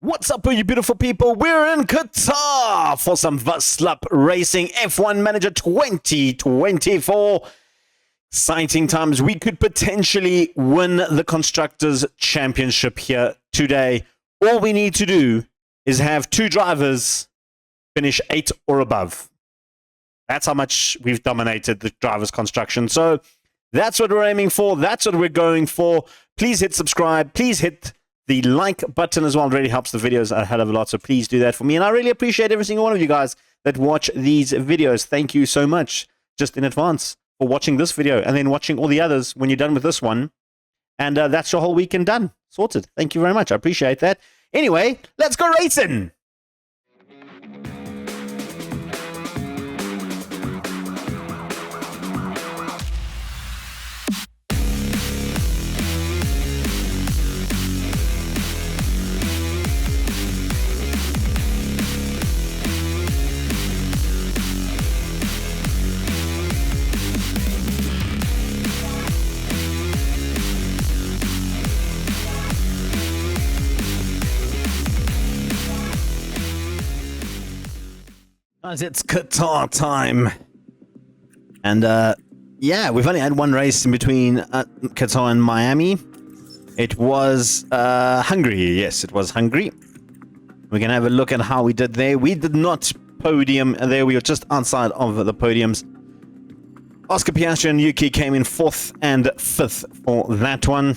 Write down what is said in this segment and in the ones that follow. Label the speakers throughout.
Speaker 1: What's up, you beautiful people? We're in Qatar for some Vazslap Racing F1 Manager 2024. Exciting times. We could potentially win the Constructors' Championship here today. All we need to do is have two drivers finish 8 or above. That's how much we've dominated the drivers' construction. So that's what we're aiming for. That's what we're going for. Please hit subscribe. Please hit the like button as well. It really helps the videos a hell of a lot, so please do that for me. And I really appreciate every single one of you guys that watch these videos. Thank you so much, just in advance, for watching this video and then watching all the others when you're done with this one. And that's your whole weekend done. Sorted. Thank you very much. I appreciate that. Anyway, let's go racing! Guys, it's Qatar time. And, yeah, we've only had one race in between Qatar and Miami. It was Hungary. Yes, it was Hungary. We're going to have a look at how we did there. We did not podium there. We were just outside of the podiums. Oscar Piastri and Yuki came in 4th and 5th for that one.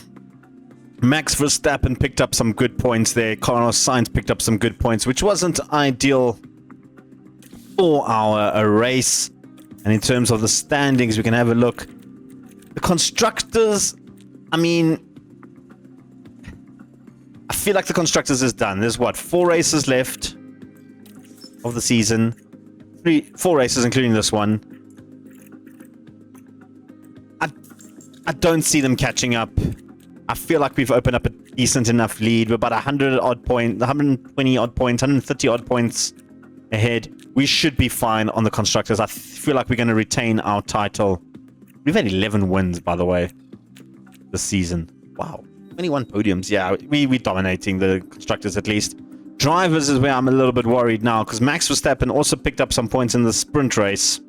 Speaker 1: Max Verstappen picked up some good points there. Carlos Sainz picked up some good points, which wasn't ideal for our race. And in terms of the standings, we can have a look. The Constructors, I mean, I feel like the Constructors is done. There's what, 4 races left of the season. 4 races, including this one. I don't see them catching up. I feel like we've opened up a decent enough lead. We're about 100 odd points, 120 odd points, 130 odd points ahead. We should be fine on the Constructors. I feel like we're going to retain our title. We've had 11 wins, by the way, this season. Wow. 21 podiums. Yeah, we're dominating the Constructors at least. Drivers is where I'm a little bit worried now, because Max Verstappen also picked up some points in the sprint race.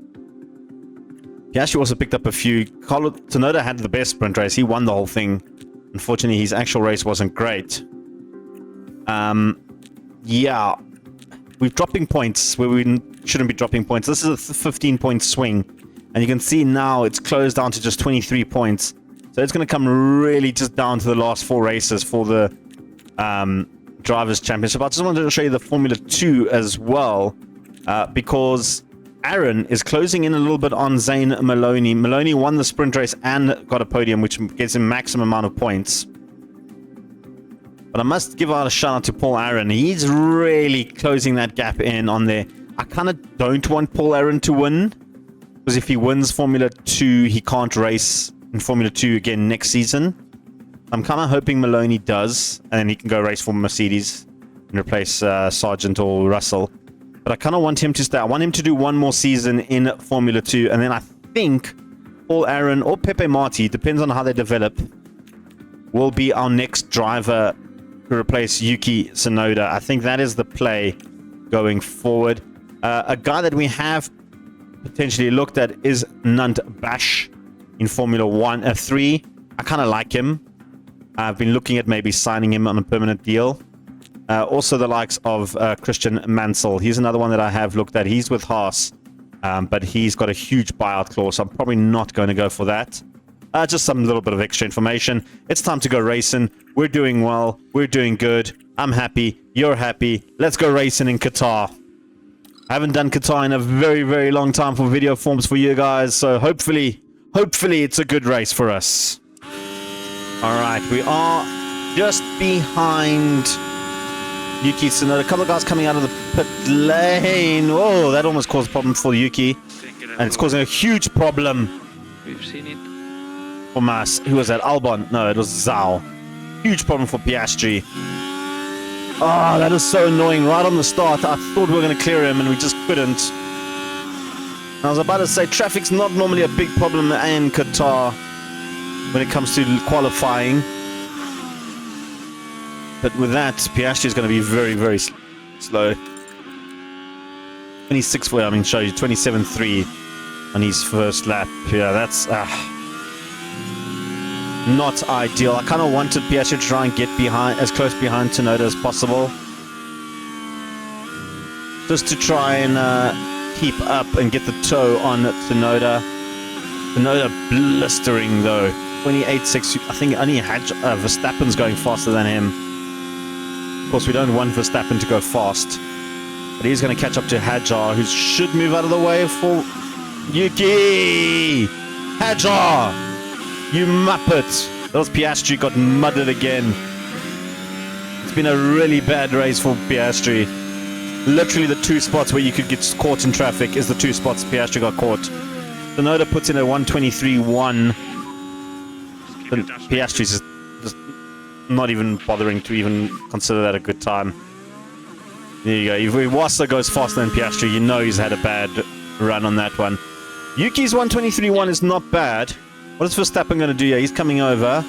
Speaker 1: He actually also picked up a few. Carlos Tsunoda had the best sprint race. He won the whole thing. Unfortunately, his actual race wasn't great. Yeah. We're dropping points where we shouldn't be dropping points. This is a 15-point swing. And you can see now it's closed down to just 23 points. So it's going to come really just down to the last 4 races for the Drivers' Championship. I just wanted to show you the Formula 2 as well. Because Aaron is closing in a little bit on Zane Maloney. Maloney won the sprint race and got a podium, which gets him maximum amount of points. But I must give out a shout out to Paul Aaron. He's really closing that gap in on there. I kind of don't want Paul Aaron to win, because if he wins Formula 2, he can't race in Formula 2 again next season. I'm kind of hoping Maloney does, and then he can go race for Mercedes and replace Sargent or Russell. But I kind of want him to stay. I want him to do one more season in Formula 2, and then I think Paul Aaron or Pepe Marti, depends on how they develop, will be our next driver to replace Yuki Tsunoda. I think that is the play going forward. A guy that we have potentially looked at is Nunt Bash in Formula 3. I kind of like him. I've been looking at maybe signing him on a permanent deal. Also the likes of Christian Mansell. He's another one that I have looked at. He's with Haas, but he's got a huge buyout clause, so I'm probably not going to go for that. Just some little bit of extra information. It's time to go racing. We're doing well. We're doing good. I'm happy. You're happy. Let's go racing in Qatar. I haven't done Qatar in a very, very long time for video forms for you guys. So hopefully it's a good race for us. All right. We are just behind Yuki Tsunoda. A couple of guys coming out of the pit lane. Oh, that almost caused a problem for Yuki. And it's causing a huge problem.
Speaker 2: We've seen it.
Speaker 1: From us. Who was that? Albon? No, it was Zhao. Huge problem for Piastri. Oh, that is so annoying. Right on the start, I thought we were going to clear him, and we just couldn't. I was about to say, traffic's not normally a big problem in Qatar when it comes to qualifying. But with that, Piastri is going to be very, very slow. 26, well, I mean, show you 27.3 on his first lap. Yeah, that's not ideal. I kind of wanted Piastri to try and get behind, as close behind Tsunoda as possible, just to try and keep up and get the toe on Tsunoda. Tsunoda blistering though, 28.6. I think only Verstappen's going faster than him. Of course, we don't want Verstappen to go fast, but he's going to catch up to Hajar, who should move out of the way for Yuki. Hajar, you muppet! That was Piastri, got mudded again. It's been a really bad race for Piastri. Literally the two spots where you could get caught in traffic is the two spots Piastri got caught. Tsunoda puts in a 1:23.1. Piastri's just not even bothering to even consider that a good time. There you go. If Iwasa goes faster than Piastri, you know he's had a bad run on that one. Yuki's 1:23.1 is not bad. What is Verstappen going to do here? He's coming over.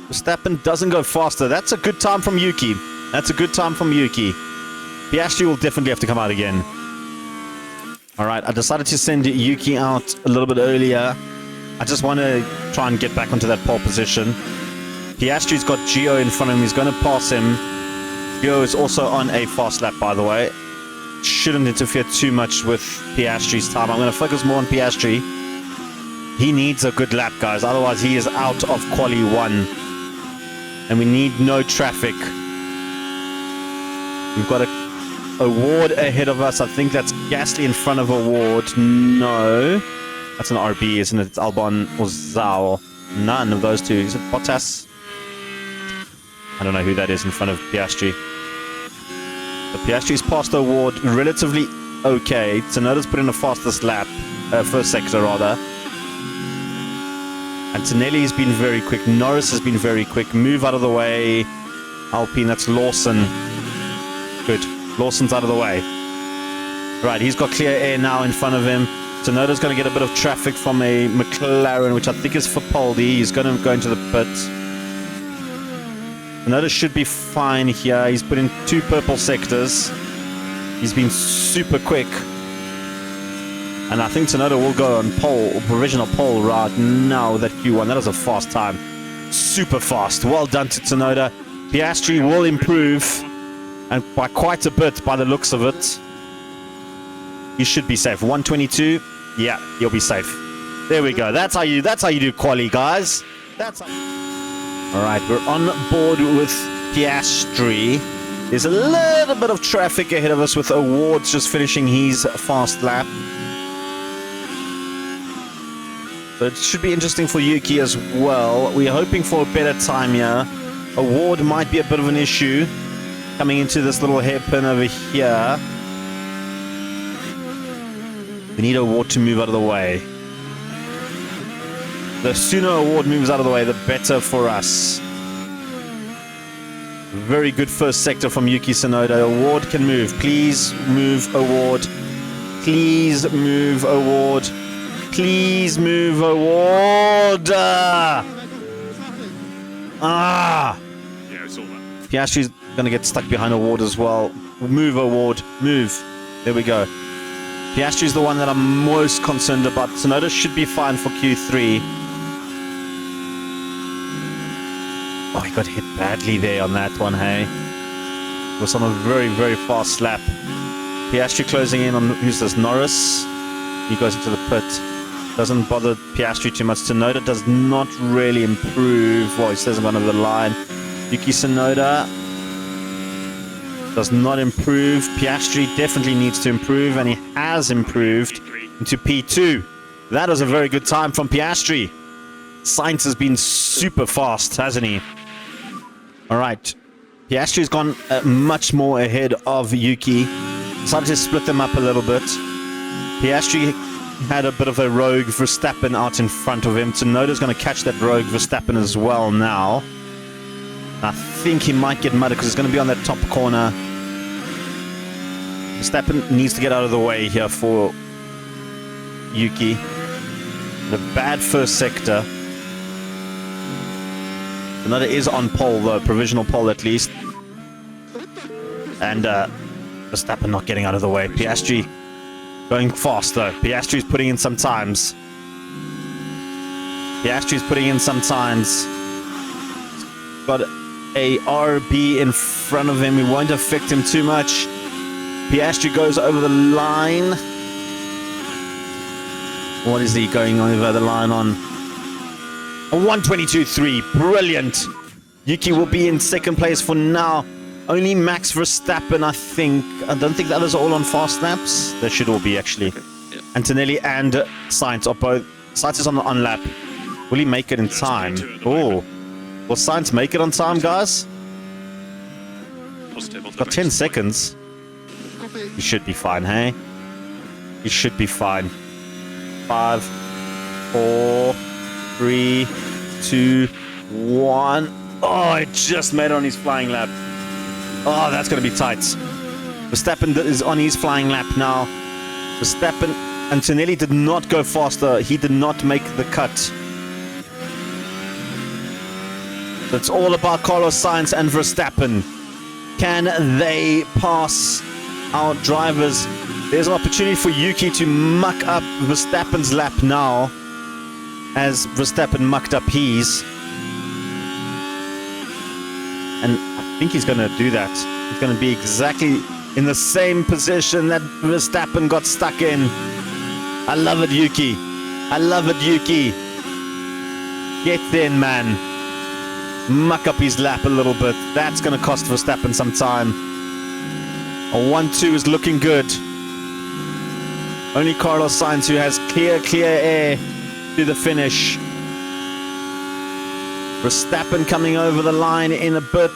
Speaker 1: Verstappen doesn't go faster. That's a good time from Yuki. That's a good time from Yuki. Piastri will definitely have to come out again. Alright, I decided to send Yuki out a little bit earlier. I just want to try and get back onto that pole position. Piastri's got Gio in front of him. He's going to pass him. Gio is also on a fast lap, by the way. Shouldn't interfere too much with Piastri's time. I'm going to focus more on Piastri. He needs a good lap, guys. Otherwise, he is out of quali 1. And we need no traffic. We've got a Ward ahead of us. I think that's Gasly in front of a Ward. No. That's an RB, isn't it? It's Albon or Zhao. None of those two. Is it Bottas? I don't know who that is in front of Piastri. But Piastri's passed a Ward relatively okay. Tsunoda's put in the fastest lap. First sector, rather. And Antonelli's been very quick. Norris has been very quick. Move out of the way. Alpine, that's Lawson. Good. Lawson's out of the way. Right, he's got clear air now in front of him. Tsunoda's going to get a bit of traffic from a McLaren, which I think is for Poldi. He's going to go into the pit. Tsunoda should be fine here. He's put in 2 purple sectors. He's been super quick. And I think Tsunoda will go on pole, or provisional pole right now with that Q1. That was a fast time. Super fast. Well done to Tsunoda. Piastri will improve. And by quite a bit by the looks of it. You should be safe. 122. Yeah, you'll be safe. There we go. That's how you do quali, guys. That's how All right, we're on board with Piastri. There's a little bit of traffic ahead of us with Awards just finishing his fast lap. So it should be interesting for Yuki as well. We're hoping for a better time here. Award might be a bit of an issue coming into this little hairpin over here. We need Award to move out of the way. The sooner Award moves out of the way, the better for us. Very good first sector from Yuki Tsunoda. Award can move. Please move, Award. Please move, Award. Please move, Award. Yeah,
Speaker 2: I saw that.
Speaker 1: Piastri's going to get stuck behind Award as well. Move, Award. Move. There we go. Piastri's the one that I'm most concerned about. Tsunoda should be fine for Q3. Oh, he got hit badly there on that one, hey? It was on a very, very fast lap. Piastri closing in on, who's this, Norris? He goes into the pit. Doesn't bother Piastri too much. Tsunoda does not really improve. Well, he says I'm under the line. Yuki Tsunoda does not improve. Piastri definitely needs to improve, and he has improved into P2. That was a very good time from Piastri. Sainz has been super fast, hasn't he? All right. Piastri's gone much more ahead of Yuki. Decided to split them up a little bit. Piastri had a bit of a rogue Verstappen out in front of him. Tsunoda's going to catch that rogue Verstappen as well now. I think he might get mudded because he's going to be on that top corner. Verstappen needs to get out of the way here for Yuki. The bad first sector. Tsunoda is on pole, though, provisional pole at least. And Verstappen not getting out of the way. Piastri going fast, though. Piastri's putting in some times. Piastri's putting in some times. Got a RB in front of him. It won't affect him too much. Piastri goes over the line. What is he going over the line on? A 1:22.3. Brilliant. Yuki will be in second place for now. Only Max Verstappen, I think. I don't think the others are all on fast laps. They should all be, actually.
Speaker 2: Okay. Yep.
Speaker 1: Antonelli and Sainz are both. Sainz is on the lap. Will he make it in time? Oh. Will Sainz make it on time, guys?
Speaker 2: Positive.
Speaker 1: Got 10 seconds. He should be fine, hey? He should be fine. 5, 4, 3, 2, 1. Oh, it just made it on his flying lap. Oh, that's going to be tight. Verstappen is on his flying lap now. Verstappen, Antonelli did not go faster. He did not make the cut. It's all about Carlos Sainz and Verstappen. Can they pass our drivers? There's an opportunity for Yuki to muck up Verstappen's lap now, as Verstappen mucked up his. And I think he's going to do that. He's going to be exactly in the same position that Verstappen got stuck in. I love it, Yuki. I love it, Yuki. Get in, man. Muck up his lap a little bit. That's going to cost Verstappen some time. A 1-2 is looking good. Only Carlos Sainz, who has clear air to the finish. Verstappen coming over the line in a bit.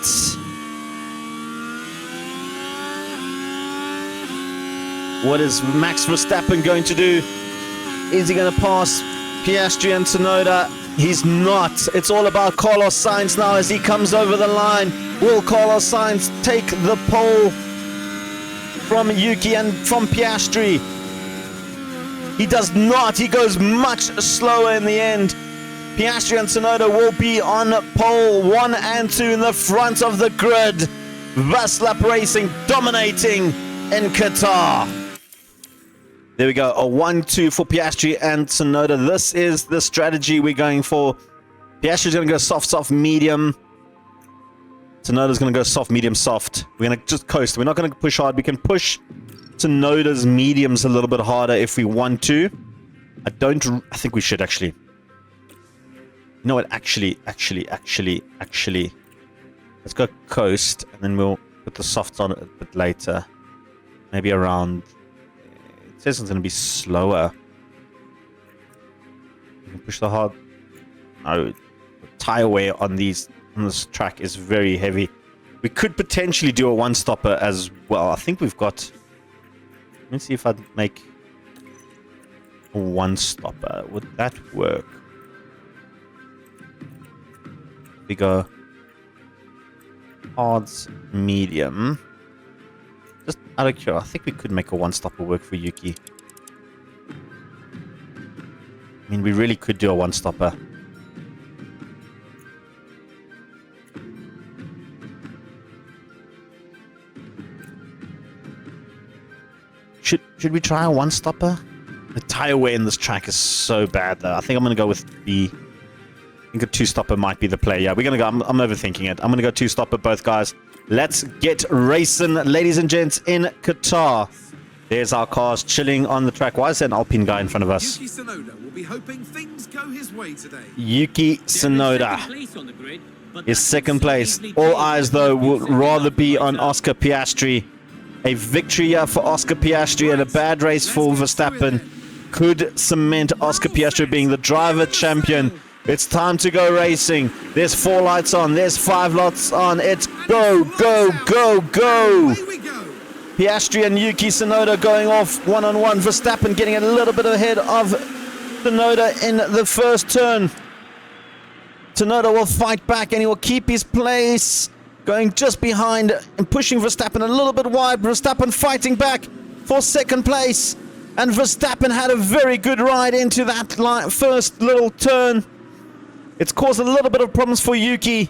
Speaker 1: What is Max Verstappen going to do? Is he going to pass Piastri and Tsunoda? He's not. It's all about Carlos Sainz now as he comes over the line. Will Carlos Sainz take the pole from Yuki and from Piastri? He does not. He goes much slower in the end. Piastri and Tsunoda will be on pole 1 and 2 in the front of the grid. Vazslap Racing dominating in Qatar. There we go. A 1-2 for Piastri and Tsunoda. This is the strategy we're going for. Piastri's going to go soft, medium. Tsunoda's going to go soft, medium, soft. We're going to just coast. We're not going to push hard. We can push Tsunoda's mediums a little bit harder if we want to. I think we should, actually. You know what? Actually. Let's go coast, and then we'll put the softs on it a bit later. Maybe around... It says it's going to be slower. You can push the hard... No. The tire wear on this track is very heavy. We could potentially do a one-stopper as well. I think we've got... Let me see if I'd make a one-stopper. Would that work? We go hards, medium. Just out of curiosity, I think we could make a one-stopper work for Yuki. I mean, we really could do a one-stopper. Should we try a one-stopper? The tire wear in this track is so bad, though. I think I'm going to go with B. I think a two-stopper might be the play. Yeah, we're going to go. I'm overthinking it. I'm going to go two-stopper, both guys. Let's get racing, ladies and gents, in Qatar. There's our cars chilling on the track. Why is there an Alpine guy in front of us?
Speaker 3: Yuki Tsunoda will be hoping things go his way today.
Speaker 1: Yuki Tsunoda is second place. All eyes, though, would rather be on Oscar Piastri. A victory here for Oscar Piastri and a bad race for Verstappen could cement Oscar Piastri being the driver champion. It's time to go racing. There's 4 lights on. There's 5 lights on. It's go, go, go, go.
Speaker 3: Away we go.
Speaker 1: Piastri and Yuki Tsunoda going off one-on-one. Verstappen getting a little bit ahead of Tsunoda in the first turn. Tsunoda will fight back and he will keep his place. Going just behind and pushing Verstappen a little bit wide. Verstappen fighting back for second place. And Verstappen had a very good ride into that first little turn. It's caused a little bit of problems for Yuki.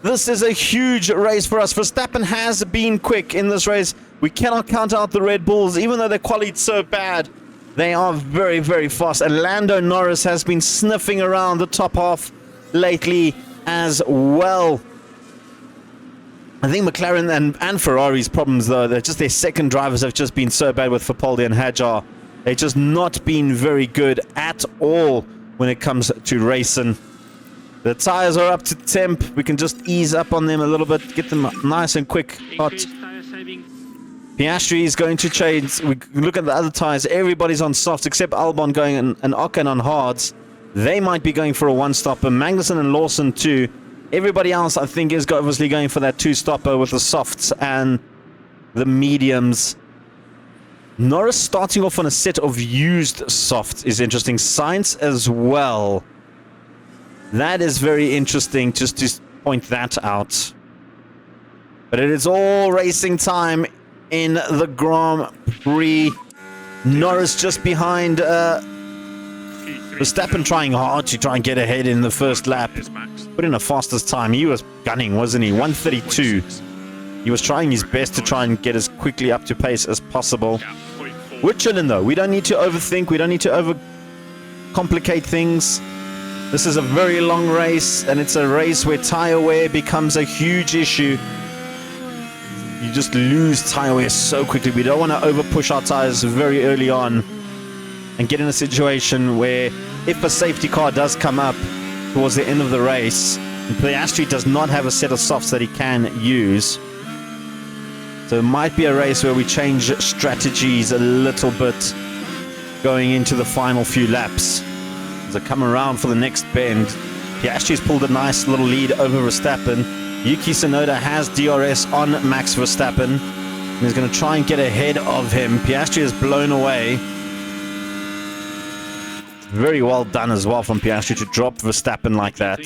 Speaker 1: This is a huge race for us. Verstappen has been quick in this race. We cannot count out the Red Bulls, even though their quality's so bad. They are very, very fast. And Lando Norris has been sniffing around the top half lately as well. I think McLaren and Ferrari's problems, though, they're just their second drivers have just been so bad with Fittipaldi and Hadjar. They've just not been very good at all when it comes to racing. The tires are up to temp. We can just ease up on them a little bit, get them nice and quick hot. Piastri is going to change. We look at the other tires. Everybody's on softs except Albon going and Ocon on hards. They might be going for a one-stopper. Magnussen and Lawson too. Everybody else, I think, is obviously going for that two-stopper with the softs and the mediums. Norris starting off on a set of used softs is interesting. Sainz as well. That is very interesting, just to point that out. But it is all racing time in the Grand Prix. Norris just behind Verstappen, trying hard to try and get ahead in the first lap. Put in a fastest time. He was gunning, wasn't he? 1:32. He was trying his best to try and get as quickly up to pace as possible. We're chilling though. We don't need to overthink. We don't need to overcomplicate things. This is a very long race, and it's a race where tire wear becomes a huge issue. You just lose tire wear so quickly. We don't want to over push our tires very early on and get in a situation where if a safety car does come up towards the end of the race, Piastri does not have a set of softs that he can use. So it might be a race where we change strategies a little bit going into the final few laps. As they come around for the next bend, Piastri's pulled a nice little lead over Verstappen. Yuki Tsunoda has DRS on Max Verstappen and he's going to try and get ahead of him. Piastri is blown away. Very well done as well from Piastri to drop Verstappen like that.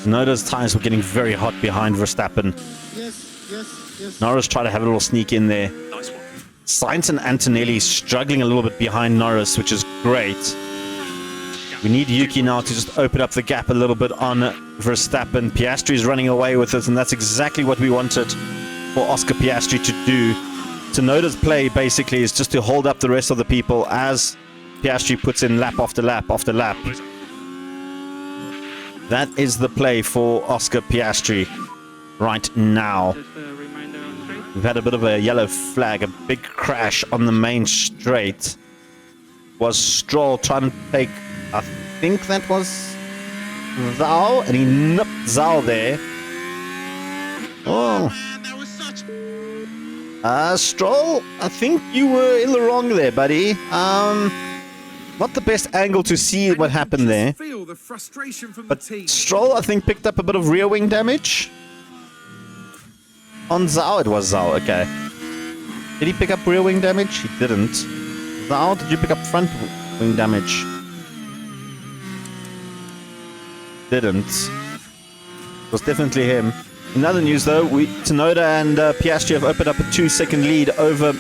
Speaker 1: Tsunoda's tires were getting very hot behind Verstappen. Norris tried to have a little sneak in there.
Speaker 2: Nice one.
Speaker 1: Sainz and Antonelli struggling a little bit behind Norris, which is great. We need Yuki now to just open up the gap a little bit on Verstappen. Piastri is running away with it, and that's exactly what we wanted for Oscar Piastri to do. Tsunoda's play basically is just to hold up the rest of the people as Piastri puts in lap after lap after lap. That is the play for Oscar Piastri right now. We've had a bit of a yellow flag, a big crash on the main straight. Was Stroll trying to take, I think that was Zhao, and he nipped Zhao there. Oh. Stroll, I think you were in the wrong there, buddy. Not the best angle to see what happened there. But Stroll, I think, picked up a bit of rear wing damage. On Zhao, it was Zhao, okay. Did he pick up rear wing damage? He didn't. Zhao, did you pick up front wing damage? Didn't. It was definitely him. In other news, though, Tsunoda and Piastri have opened up a 2-second lead over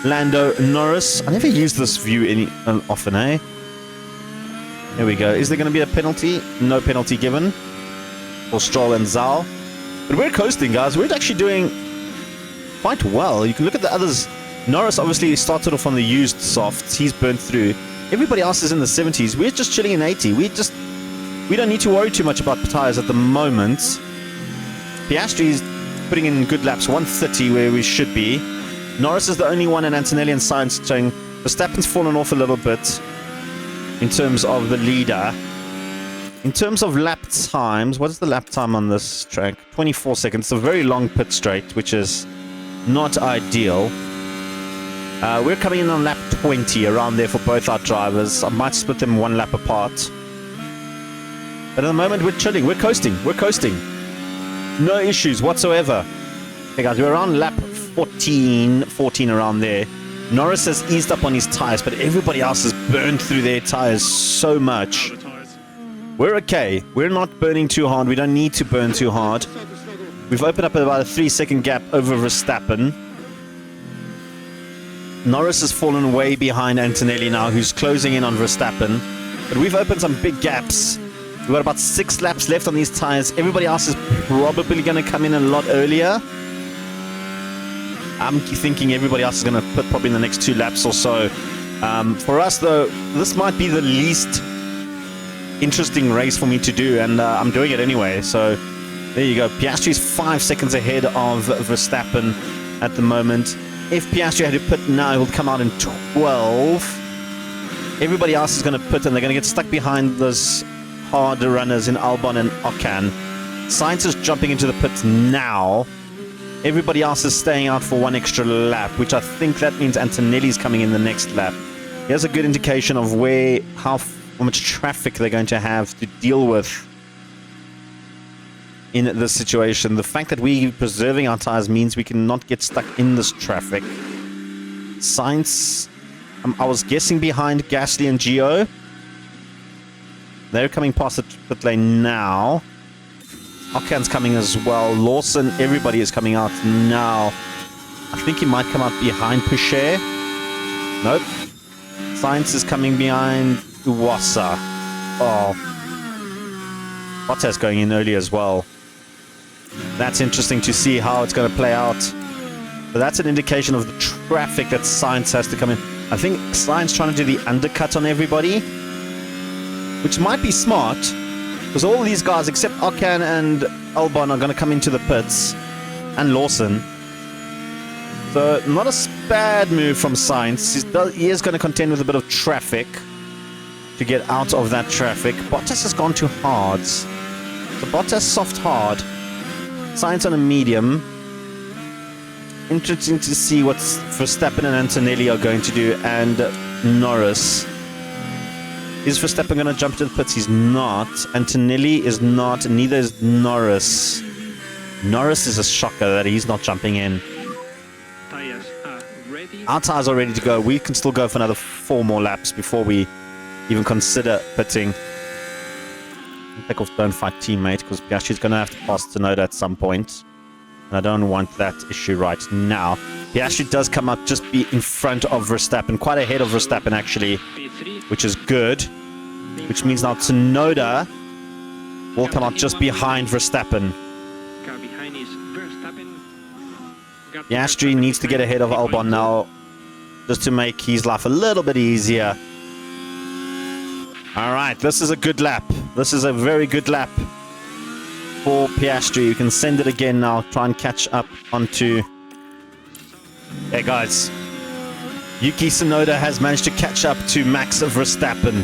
Speaker 1: Lando Norris. I never use this view often, eh? There we go. Is there going to be a penalty? No penalty given for Stroll and Zhao. But we're coasting, guys. We're actually doing quite well. You can look at the others. Norris obviously started off on the used softs. He's burnt through. Everybody else is in the 70s. We're just chilling in 80. We don't need to worry too much about tires at the moment. Piastri is putting in good laps, 130 where we should be. Norris is the only one, and Antonelli and Sainz showing. Verstappen's fallen off a little bit in terms of the leader. In terms of lap times, what is the lap time on this track? 24 seconds. It's a very long pit straight, which is not ideal. We're coming in on lap 20, around there for both our drivers. I might split them one lap apart. But at the moment, we're chilling. We're coasting. We're coasting. No issues whatsoever. Okay, guys, we're around lap 14 around there. Norris has eased up on his tires, but everybody else has burned through their tires so much. We're okay. We're not burning too hard. We don't need to burn too hard. We've opened up about a 3-second gap over Verstappen. Norris has fallen way behind Antonelli now, who's closing in on Verstappen. But we've opened some big gaps. We've got about 6 laps left on these tires. Everybody else is probably going to come in a lot earlier. I'm thinking everybody else is going to put probably in the next 2 laps or so. For us, though, this might be the least interesting race for me to do, and I'm doing it anyway. So there you go. Piastri's 5 seconds ahead of Verstappen at the moment. If Piastri had to pit now, he'll come out in 12. Everybody else is going to pit, and they're going to get stuck behind those harder runners in Albon and Ocon. Sainz is jumping into the pits now. Everybody else is staying out for 1 extra lap, which I think that means Antonelli's coming in the next lap. Here's a good indication of how much traffic they're going to have to deal with in this situation. The fact that we're preserving our tires means we cannot get stuck in this traffic. Sainz, I was guessing behind Gasly and Gio. They're coming past the pit lane now. Ocon's coming as well. Lawson, everybody is coming out now. I think he might come out behind Pouchet. Nope. Sainz is coming behind Uwasa. Oh. Bottas going in early as well. That's interesting to see how it's going to play out. But that's an indication of the traffic that Sainz has to come in. I think Sainz trying to do the undercut on everybody, which might be smart, because all of these guys except Ocon and Albon are going to come into the pits, and Lawson. So not a bad move from Sainz. He is going to contend with a bit of traffic to get out of that traffic. Bottas has gone too hard. So Bottas soft hard. Sainz on a medium. Interesting to see what Verstappen and Antonelli are going to do, and Norris. Is Verstappen going to jump to the pits? He's not. Antonelli is not. Neither is Norris. Norris is a shocker that he's not jumping in.
Speaker 2: Tires are ready.
Speaker 1: Our tires are ready to go. We can still go for another 4 more laps before we even consider pitting. Take off, don't fight teammate, because Piastri's going to have to pass Tsunoda at some point. And I don't want that issue right now. Piastri does come up just be in front of Verstappen, quite ahead of Verstappen actually, which is good. Which means now Tsunoda will come up just behind Verstappen. Piastri needs to get ahead of Albon now, just to make his life a little bit easier. Alright, this is a good lap. This is a very good lap for Piastri. You can send it again now. Try and catch up onto... Hey guys. Yuki Tsunoda has managed to catch up to Max Verstappen.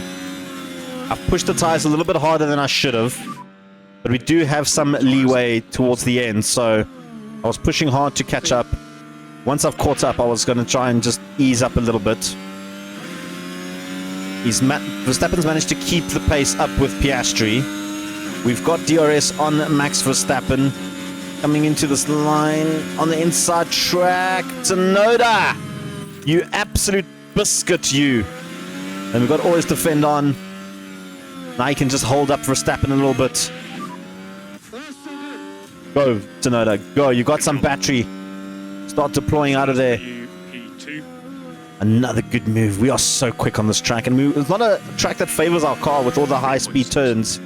Speaker 1: I've pushed the tires a little bit harder than I should have. But we do have some leeway towards the end. So I was pushing hard to catch up. Once I've caught up, I was going to try and just ease up a little bit. Verstappen's managed to keep the pace up with Piastri. We've got DRS on Max Verstappen. Coming into this line on the inside track. Tsunoda! You absolute biscuit, you. And we've got always to fend on. Now you can just hold up Verstappen a little bit. Go, Tsunoda. Go. You got some battery. Start deploying out of there. Another good move. We are so quick on this track. And it's not a track that favors our car with all the high-speed turns.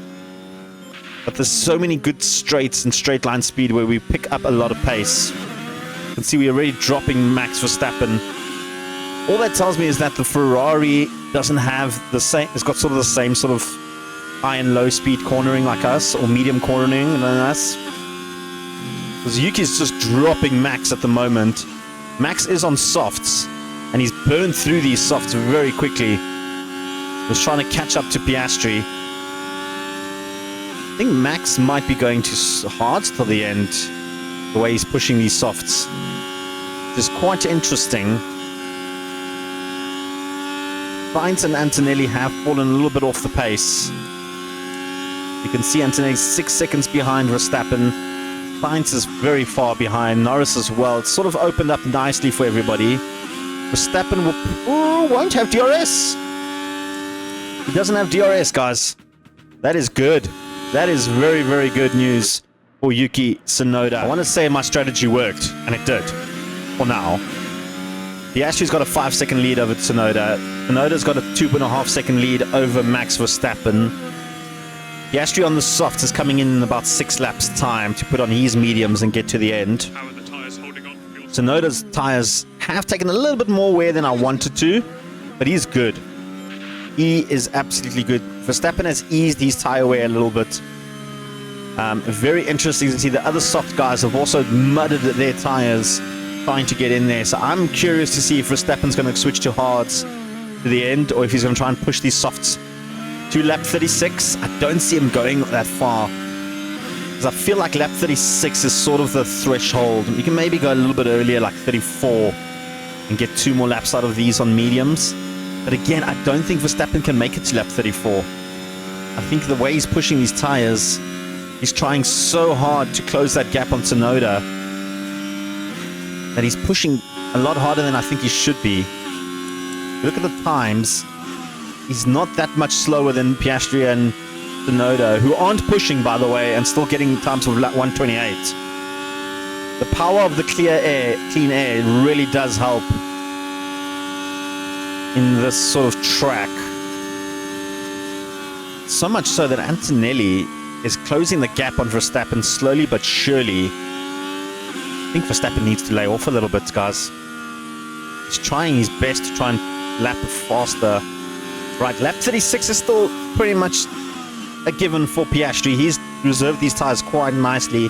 Speaker 1: But there's so many good straights and straight line speed where we pick up a lot of pace. You can see we're already dropping Max Verstappen. All that tells me is that the Ferrari doesn't have the same... It's got sort of the same sort of high and low speed cornering like us, or medium cornering than us. Because Yuki's just dropping Max at the moment. Max is on softs, and he's burned through these softs very quickly. He's trying to catch up to Piastri. I think Max might be going to hards till the end, the way he's pushing these softs. It's quite interesting. Sainz and Antonelli have fallen a little bit off the pace. You can see Antonelli's 6 seconds behind Verstappen. Sainz is very far behind. Norris as well. It's sort of opened up nicely for everybody. Verstappen won't have DRS. He doesn't have DRS, guys. That is good. That is very, very good news for Yuki Tsunoda. I want to say my strategy worked, and it did. For now. Piastri's got a 5-second lead over Tsunoda. Tsunoda's got a 2.5-second lead over Max Verstappen. Piastri on the softs is coming in about 6 laps time to put on his mediums and get to the end.
Speaker 2: How are the tyres holding on?
Speaker 1: Tsunoda's tyres have taken a little bit more wear than I wanted to, but he's good. He is absolutely good. Verstappen has eased his tyre wear a little bit. Very interesting to see the other soft guys have also mudded their tyres trying to get in there. So I'm curious to see if Verstappen's going to switch to hards to the end or if he's going to try and push these softs to lap 36. I don't see him going that far because I feel like lap 36 is sort of the threshold. You can maybe go a little bit earlier, like 34, and get 2 more laps out of these on mediums. But again, I don't think Verstappen can make it to lap 34. I think the way he's pushing these tires, he's trying so hard to close that gap on Tsunoda that he's pushing a lot harder than I think he should be. Look at the times. He's not that much slower than Piastri and Tsunoda, who aren't pushing, by the way, and still getting times of lap 128. The power of the clean air really does help in this sort of track. So much so that Antonelli is closing the gap on Verstappen slowly but surely. I think Verstappen needs to lay off a little bit, guys. He's trying his best to try and lap it faster. Right, lap 36 is still pretty much a given for Piastri. He's reserved these tires quite nicely.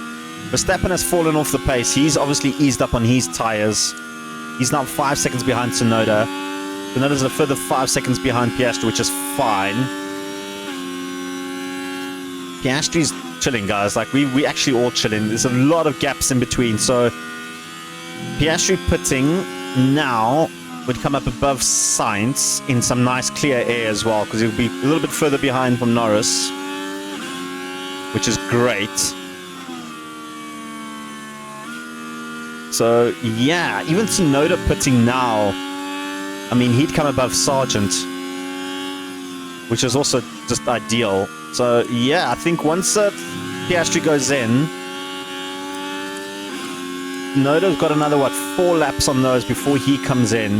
Speaker 1: Verstappen has fallen off the pace. He's obviously eased up on his tires. He's now 5 seconds behind Tsunoda. Tsunoda's a further 5 seconds behind Piastri, which is fine. Piastri's chilling, guys. Like, we actually all chilling. There's a lot of gaps in between. So, Piastri pitting now would come up above Sainz in some nice clear air as well, because he'll be a little bit further behind from Norris, which is great. So, yeah, even Tsunoda pitting now, I mean, he'd come above Sargent, which is also just ideal. So, yeah, I think once Piastri goes in, Tsunoda's got another, 4 laps on those before he comes in.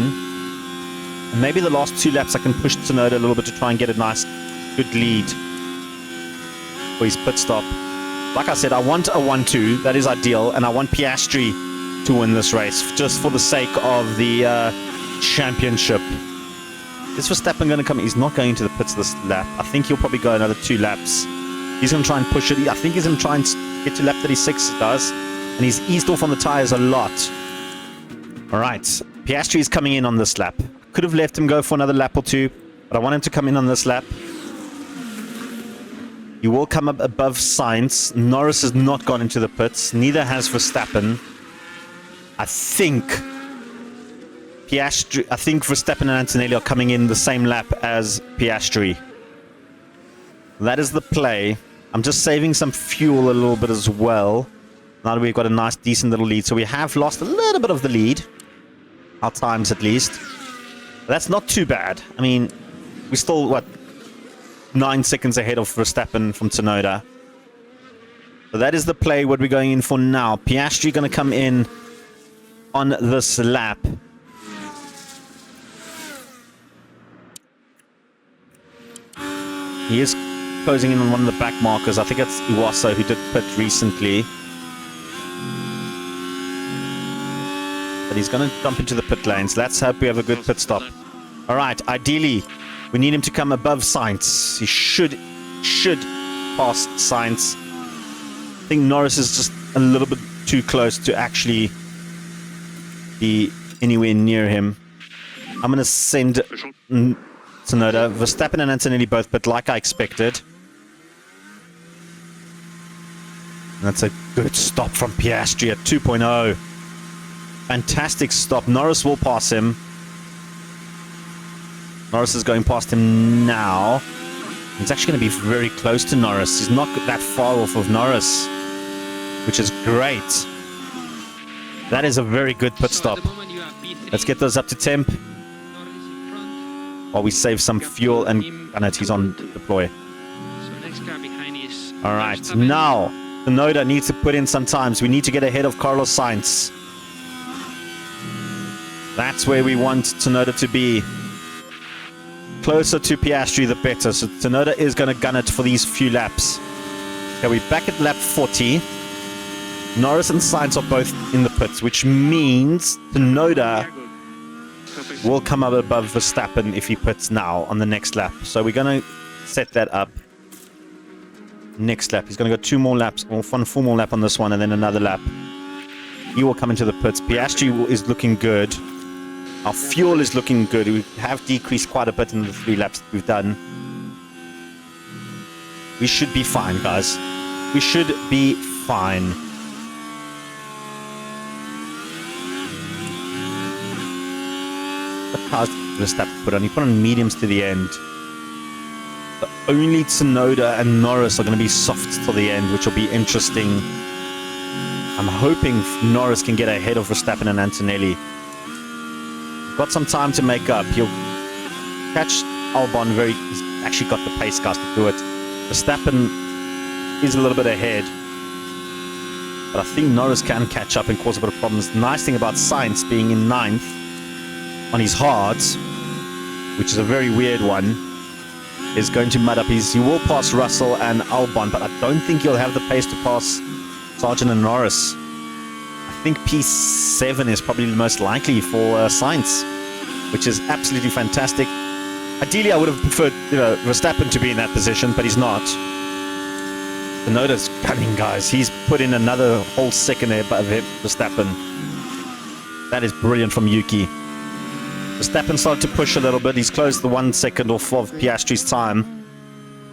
Speaker 1: And maybe the last 2 laps I can push Tsunoda a little bit to try and get a nice, good lead for his pit stop. Like I said, I want a 1-2. That is ideal. And I want Piastri to win this race, just for the sake of the championship. Is Verstappen going to come? He's not going to the pits this lap. I think he'll probably go another 2 laps. He's going to try and push it. I think he's going to try and get to lap 36, it does. And he's eased off on the tires a lot. Alright, Piastri is coming in on this lap. Could have left him go for another lap or 2, but I want him to come in on this lap. He will come up above Sainz. Norris has not gone into the pits. Neither has Verstappen. I think Verstappen and Antonelli are coming in the same lap as Piastri. That is the play. I'm just saving some fuel a little bit as well. Now that we've got a nice, decent little lead. So we have lost a little bit of the lead. Our times, at least. But that's not too bad. I mean, we're still, 9 seconds ahead of Verstappen from Tsunoda. So that is the play, what we're going in for now. Piastri going to come in on this lap. He is closing in on one of the back markers. I think it's Iwasa who did pit recently. But he's going to jump into the pit lanes. Let's hope we have a good pit stop. Alright, ideally, we need him to come above Sainz. He should pass Sainz. I think Norris is just a little bit too close to actually be anywhere near him. I'm going to send Tsunoda. Verstappen and Antonelli both pit like I expected. And that's a good stop from Piastri at 2.0. Fantastic stop. Norris will pass him. Norris is going past him now. He's actually going to be very close to Norris. He's not that far off of Norris, which is great. That is a very good pit stop. Let's get those up to temp while we save some fuel and he's on deploy. Alright, now Tsunoda needs to put in some times. We need to get ahead of Carlos Sainz. That's where we want Tsunoda to be. Closer to Piastri, the better. So Tsunoda is going to gun it for these few laps. Okay, we're back at lap 40. Norris and Sainz are both in the pits, which means Tsunoda will come up above Verstappen if he pits now on the next lap. So we're going to set that up. Next lap. He's going to go 2 more laps, or 4 more lap on this one, and then another lap. He will come into the pits. Piastri is looking good. Our fuel is looking good. We have decreased quite a bit in the 3 laps that we've done. We should be fine, guys. We should be fine. What cars did Verstappen put on? He put on mediums to the end. But only Tsunoda and Norris are going to be soft till the end, which will be interesting. I'm hoping Norris can get ahead of Verstappen and Antonelli. Got some time to make up. He'll catch Albon very... He's actually got the pace cars to do it. Verstappen is a little bit ahead. But I think Norris can catch up and cause a bit of problems. The nice thing about Sainz being in 9th on his hards, which is a very weird one, is going to mud up his... He will pass Russell and Albon, but I don't think he'll have the pace to pass Sargent and Norris. I think P7 is probably the most likely for Sainz, which is absolutely fantastic. Ideally, I would have preferred, Verstappen to be in that position, but he's not. Tsunoda's gunning, guys. He's put in another whole second there above Verstappen. That is brilliant from Yuki. Verstappen started to push a little bit. He's closed the 1 second off of Piastri's time.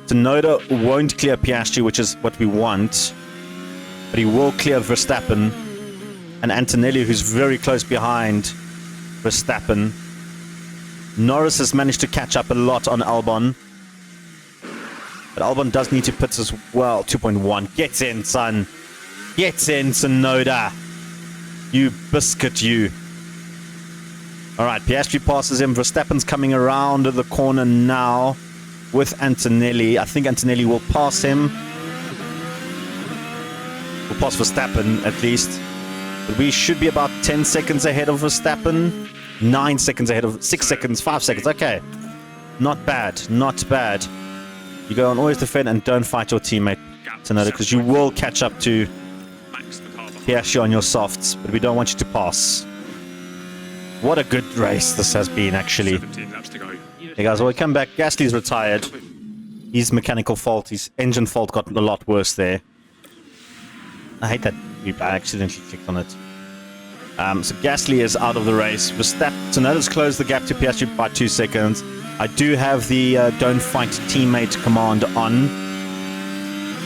Speaker 1: Tsunoda won't clear Piastri, which is what we want, but he will clear Verstappen. And Antonelli, who's very close behind Verstappen. Norris has managed to catch up a lot on Albon. But Albon does need to pit as well. 2.1. Get in, son. Get in, Tsunoda. You biscuit, you. Alright, Piastri passes him. Verstappen's coming around the corner now with Antonelli. I think Antonelli will pass him. Will pass Verstappen, at least. But we should be about 10 seconds ahead of Verstappen. 9 seconds ahead of... 6 seconds, 5 seconds. Okay. Not bad. Not bad. You go on always defend and don't fight your teammate, Tsunoda, because you will catch up to Piastri on your softs, but we don't want you to pass. What a good race this has been, actually. Hey guys, well, we come back. Gasly's retired. His mechanical fault, his engine fault got a lot worse there. I hate that I accidentally clicked on it. So Gasly is out of the race. Tsunoda's closed the gap to Piastri by 2 seconds. I do have the don't fight teammate command on.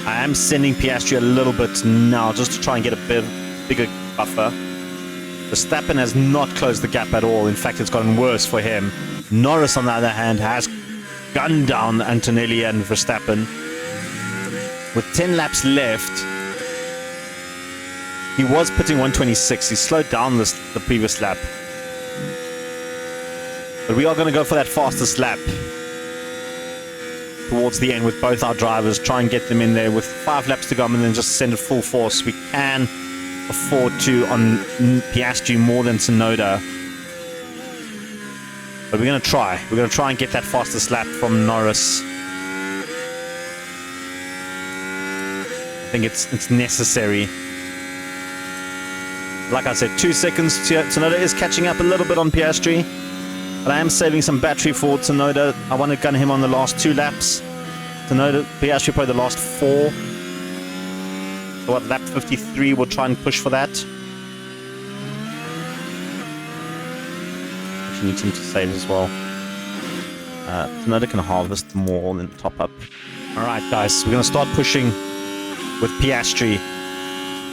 Speaker 1: I am sending Piastri a little bit now just to try and get a bit bigger buffer. Verstappen has not closed the gap at all. In fact, it's gotten worse for him. Norris, on the other hand, has gunned down Antonelli and Verstappen. With 10 laps left, he was pitting 126. He slowed down the previous lap. But we are going to go for that fastest lap towards the end with both our drivers. Try and get them in there with 5 laps to go and then just send it full force. We can afford to on Piastri more than Tsunoda. But we're going to try. We're going to try and get that fastest lap from Norris. I think it's necessary. Like I said, 2 seconds. Tsunoda is catching up a little bit on Piastri. But I am saving some battery for Tsunoda. I want to gun him on the last 2 laps. Tsunoda, Piastri probably the last 4. So at lap 53, we'll try and push for that. Actually need him to save as well. Tsunoda can harvest more than top up. Alright guys, we're going to start pushing with Piastri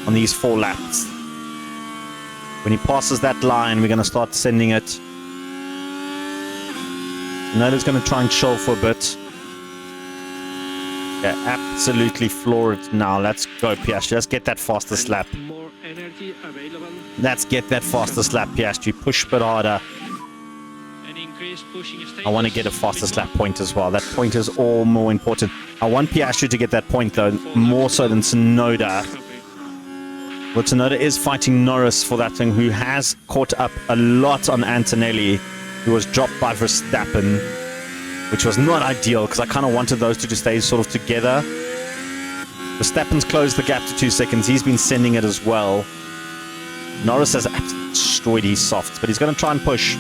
Speaker 1: on these 4 laps. When he passes that line, we're going to start sending it. Tsunoda's going to try and chill for a bit. Yeah, absolutely floor it now. Let's go, Piastri. Let's get that fastest lap. Let's get that fastest lap, Piastri. Push a bit harder. I want to get a fastest lap point as well. That point is all more important. I want Piastri to get that point, though, more so than Tsunoda. Well, Tsunoda is fighting Norris for that thing, who has caught up a lot on Antonelli, who was dropped by Verstappen, which was not ideal because I kind of wanted those two to stay sort of together. Verstappen's closed the gap to 2 seconds. He's been sending it as well. Norris has absolutely destroyed his softs, but he's going to try and push.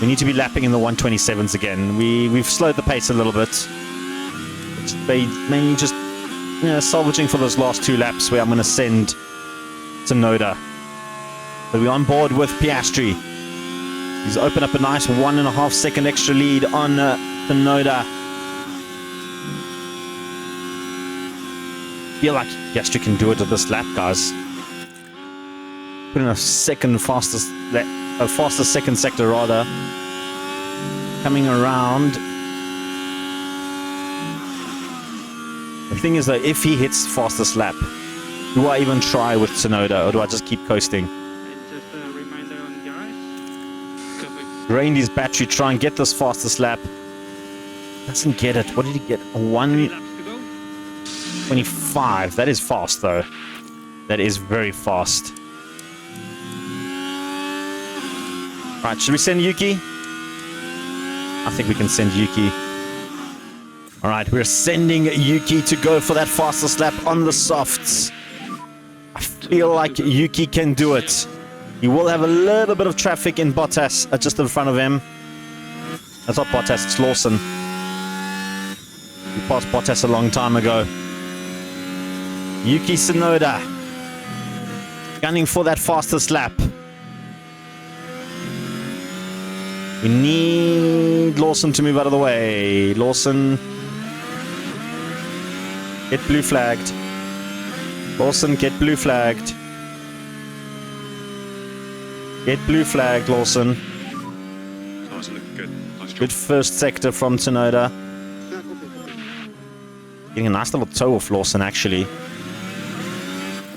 Speaker 1: We need to be lapping in the 127s again. We've slowed the pace a little bit. It's mainly just salvaging for those last 2 laps where I'm going to send Tsunoda. But we're on board with Piastri. He's opened up a nice 1.5 second extra lead on Tsunoda. I feel like Piastri can do it at this lap, guys. Put in a fastest second sector rather. Coming around. The thing is though, if he hits fastest lap, do I even try with Tsunoda or do I just keep coasting?
Speaker 2: Just a reminder on garage.
Speaker 1: Drained his battery, try and get this fastest lap. Doesn't get it. What did he get? A 1:25. That is fast though. That is very fast. Right, should we send Yuki? I think we can send Yuki. Alright, we're sending Yuki to go for that fastest lap on the softs. I feel like Yuki can do it. He will have a little bit of traffic in Bottas just in front of him. That's not Bottas, it's Lawson. We passed Bottas a long time ago. Yuki Tsunoda gunning for that fastest lap. We need Lawson to move out of the way. Lawson, get blue flagged. Lawson, get blue flagged. Get blue flagged, Lawson.
Speaker 4: Good. Nice job.
Speaker 1: Good first sector from Tsunoda. Getting a nice little toe off Lawson, actually.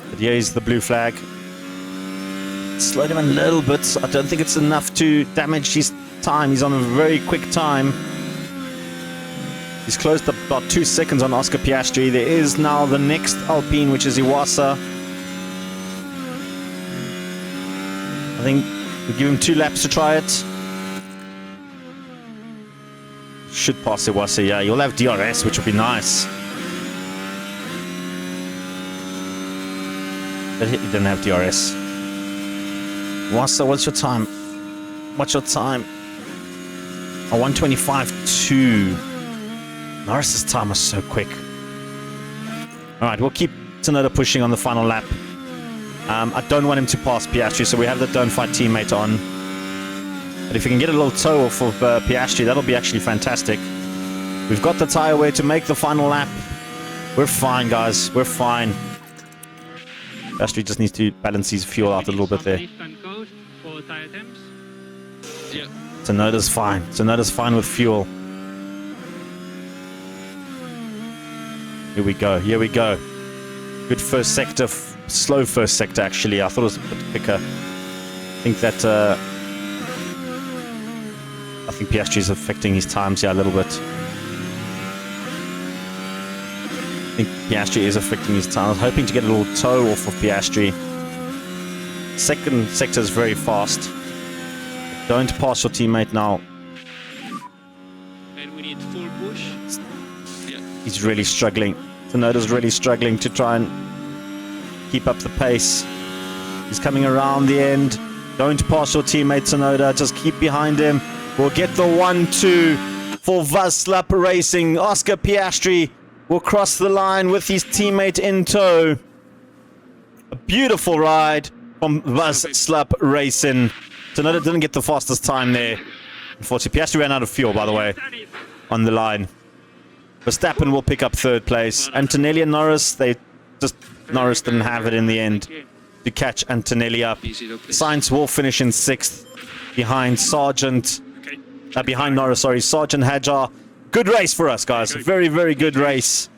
Speaker 1: But here's the blue flag. Slowed him a little bit. I don't think it's enough to damage his time. He's on a very quick time. He's closed up about 2 seconds on Oscar Piastri. There is now the next Alpine, which is Iwasa. I think we'll give him 2 laps to try it. Should pass Iwasa, yeah. You'll have DRS, which would be nice. But he didn't have DRS. Iwasa, what's your time? What's your time? A 1:25.2. Norris's time was so quick. Alright, we'll keep Tsunoda pushing on the final lap. I don't want him to pass Piastri, so we have the don't fight teammate on. But if we can get a little toe off of Piastri, that'll be actually fantastic. We've got the tyre wear to make the final lap. We're fine, guys. We're fine. Piastri just needs to balance his fuel out a little bit there. Tsunoda's fine. Tsunoda's fine with fuel. Here we go. Here we go. Good first sector. Slow first sector, actually. I thought it was a bit quicker. I think that... I think Piastri is affecting his times here a little bit. I think Piastri is affecting his time. I was hoping to get a little toe off of Piastri. Second sector is very fast. Don't pass your teammate now.
Speaker 2: And we need full push. Yeah.
Speaker 1: He's really struggling. Tsunoda's really struggling to try and keep up the pace. He's coming around the end. Don't pass your teammate Tsunoda. Just keep behind him. We'll get the 1-2 for Vazslap Racing. Oscar Piastri will cross the line with his teammate in tow. A beautiful ride from Vazslap Racing. Tsunoda didn't get the fastest time there. Unfortunately, Piastri ran out of fuel, by the way, on the line. Verstappen will pick up 3rd place. Antonelli and Norris, Norris didn't have it in the end to catch Antonelli up. Sainz will finish in 6th behind behind Norris, sorry, Sergeant Hajar. Good race for us, guys. Very, very good race.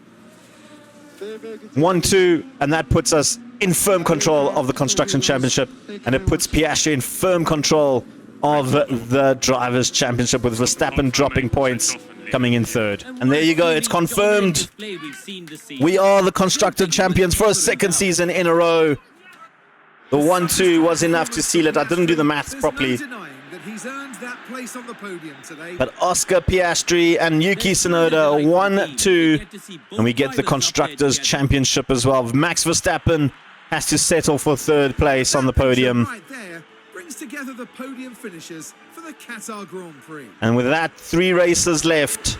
Speaker 1: 1-2, and that puts us in firm control of the Construction Championship, and it puts Piastri in firm control of the Drivers' Championship with Verstappen dropping points. coming in third. And there you go, it's confirmed. We are the Constructor Champions for a second season in a row. The 1-2 was enough to seal it. I didn't do the maths properly.
Speaker 3: There's no denying that he's earned that place on the podium today.
Speaker 1: But Oscar Piastri and Yuki Tsunoda 1-2. And we get the Constructors Championship as well. Max Verstappen has to settle for third place on the podium.
Speaker 3: Right there brings together the podium finishers for the Qatar Grand Prix.
Speaker 1: And with that, 3 races left,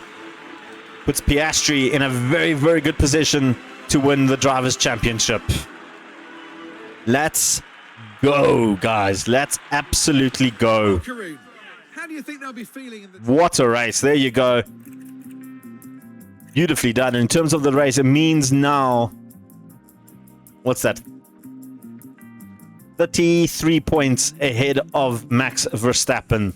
Speaker 1: puts Piastri in a very, very good position to win the Drivers' Championship. Let's go, guys. Let's absolutely go.
Speaker 3: Karoon, how do you think they'll be feeling in the...
Speaker 1: What a race. There you go. Beautifully done. In terms of the race, it means now... What's that? 33 points ahead of Max Verstappen.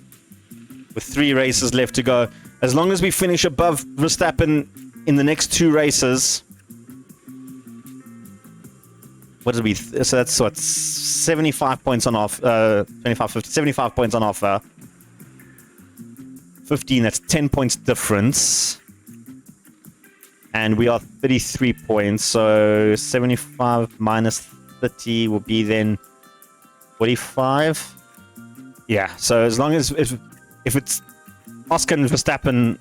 Speaker 1: With 3 races left to go. As long as we finish above Verstappen in the next 2 races... What did we... So that's what? 75 points on off... 25, 50, 75 points on offer. 15, that's 10 points difference. And we are 33 points. So 75 minus 30 will be then 45. Yeah, so as long as... If it's Oscar and Verstappen...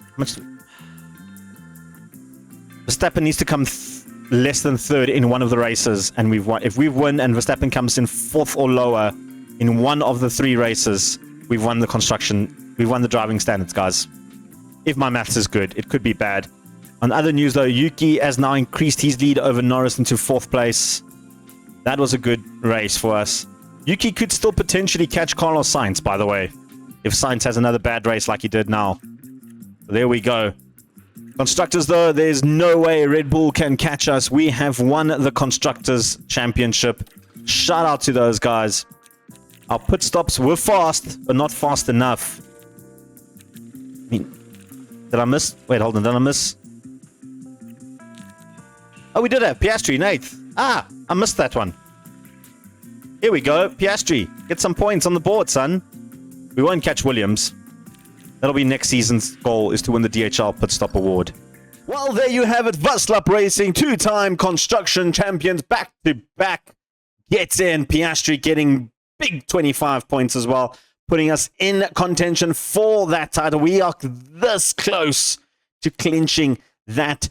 Speaker 1: How much... Verstappen needs to come... less than third in one of the races, and we've won. If we win and Verstappen comes in 4th or lower in one of the 3 races, we've won the construction. We've won the driving standards, guys. If my maths is good, it could be bad. On other news, though, Yuki has now increased his lead over Norris into 4th place. That was a good race for us. Yuki could still potentially catch Carlos Sainz, by the way, if Sainz has another bad race like he did now. There we go. Constructors, though, there's no way Red Bull can catch us. We have won the Constructors Championship. Shout out to those guys. Our pit stops were fast, but not fast enough. I mean, did I miss? Wait, hold on. Did I miss? Oh, we did have Piastri in 8th. Ah, I missed that one. Here we go. Piastri. Get some points on the board, son. We won't catch Williams. That'll be next season's goal, is to win the DHL Pit Stop Award. Well, there you have it. Vazslap Racing, 2-time construction champions, back-to-back. Gets in. Piastri getting big 25 points as well, putting us in contention for that title. We are this close to clinching that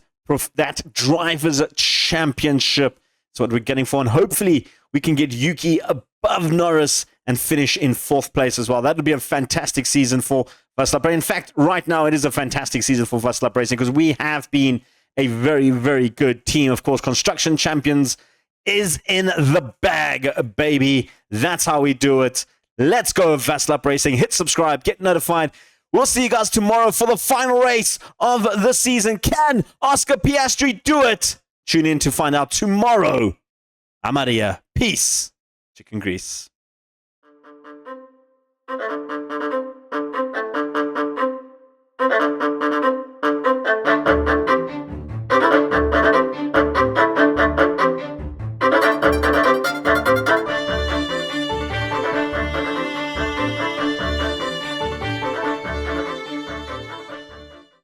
Speaker 1: Drivers' Championship. That's what we're getting for. And hopefully, we can get Yuki above Norris and finish in 4th place as well. That would be a fantastic season for Vazslap. In fact, right now, it is a fantastic season for Vazslap Racing because we have been a very, very good team. Of course, Construction Champions is in the bag, baby. That's how we do it. Let's go, Vazslap Racing. Hit subscribe, get notified. We'll see you guys tomorrow for the final race of the season. Can Oscar Piastri do it? Tune in to find out tomorrow. I'm out of here. Peace. Chicken grease.